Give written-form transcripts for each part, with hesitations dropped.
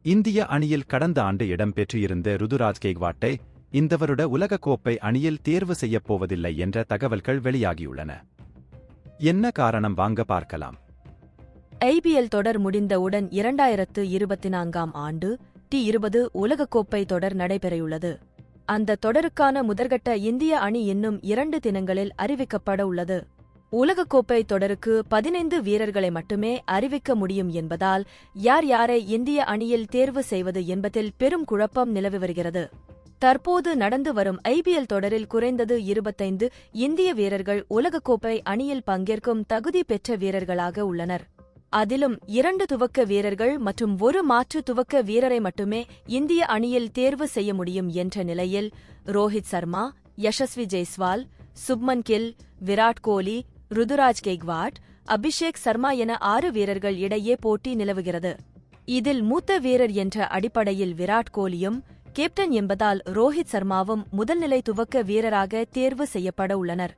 இந்திய அணியில் கடந்த ஆண்டு இடம்பெற்றிருந்த ருதுராஜ் கெய்க்வாட்டை இந்த வருட உலகக்கோப்பை அணியில் தேர்வு செய்யப்போவதில்லை என்ற தகவல்கள் வெளியாகியுள்ளன. என்ன காரணம் வாங்க பார்க்கலாம். ஐபிஎல் தொடர் முடிந்தவுடன் 2024ஆம் ஆண்டு T20 உலகக்கோப்பை தொடர் நடைபெறவுள்ளது. அந்த தொடருக்கான முதற்கட்ட இந்திய அணி இன்னும் 2 தினங்களில் அறிவிக்கப்பட உள்ளது. உலகக்கோப்பை தொடருக்கு 15 வீரர்களை மட்டுமே அறிவிக்க முடியும் என்பதால் யார் யாரை இந்திய அணியில் தேர்வு செய்வது என்பதில் பெரும் குழப்பம் நிலவி வருகிறது. தற்போது நடந்து வரும் ஐபிஎல் தொடரில் குறைந்தது 25 இந்திய வீரர்கள் உலகக்கோப்பை அணியில் பங்கேற்கும் தகுதி பெற்ற வீரர்களாக உள்ளனர். அதிலும் 2 துவக்க வீரர்கள் மற்றும் 1 மாற்று துவக்க வீரரை மட்டுமே இந்திய அணியில் தேர்வு செய்ய முடியும் என்ற நிலையில் ரோஹித் சர்மா, யசஸ்வி ஜெய்ஸ்வால், சுப்மன் கில், விராட் கோலி, ருதுராஜ் கெய்க்வாட், அபிஷேக் சர்மா என 6 வீரர்கள் இடையே போட்டி நிலவுகிறது. இதில் மூத்த வீரர் என்ற அடிப்படையில் விராட் கோலியும் கேப்டன் என்பதால் ரோஹித் சர்மாவும் முதல்நிலை துவக்க வீரராக தேர்வு செய்யப்பட உள்ளனர்.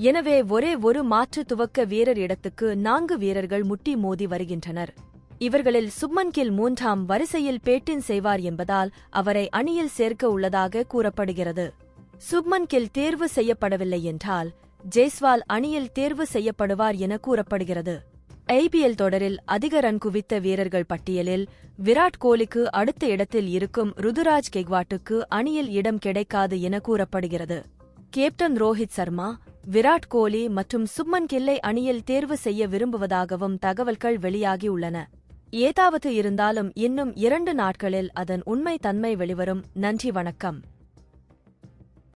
எனவே ஒரே ஒரு மாற்று துவக்க வீரர் இடத்துக்கு 4 வீரர்கள் முட்டி மோதி வருகின்றனர். இவர்களில் சுப்மன் கில் 3ஆம் வரிசையில் பேட்டிங் செய்வார் என்பதால் அவரை அணியில் சேர்க்க உள்ளதாக கூறப்படுகிறது. சுப்மன் கில் தேர்வு செய்யப்படவில்லை என்றால் ஜெய்ஸ்வால் அணியில் தேர்வு செய்யப்படுவார் என கூறப்படுகிறது. ஐபிஎல் தொடரில் அதிக ரன் குவித்த வீரர்கள் பட்டியலில் விராட் கோலிக்கு அடுத்த இடத்தில் இருக்கும் ருதுராஜ் கெய்க்வாட்டுக்கு அணியில் இடம் கிடைக்காது என கூறப்படுகிறது. கேப்டன் ரோஹித் சர்மா, விராட் கோலி மற்றும் சுப்மன் கில்லை அணியில் தேர்வு செய்ய விரும்புவதாகவும் தகவல்கள் வெளியாகியுள்ளன. ஏதாவது இருந்தாலும் இன்னும் 2 நாட்களில் அதன் உண்மை தன்மை வெளிவரும். நன்றி, வணக்கம்.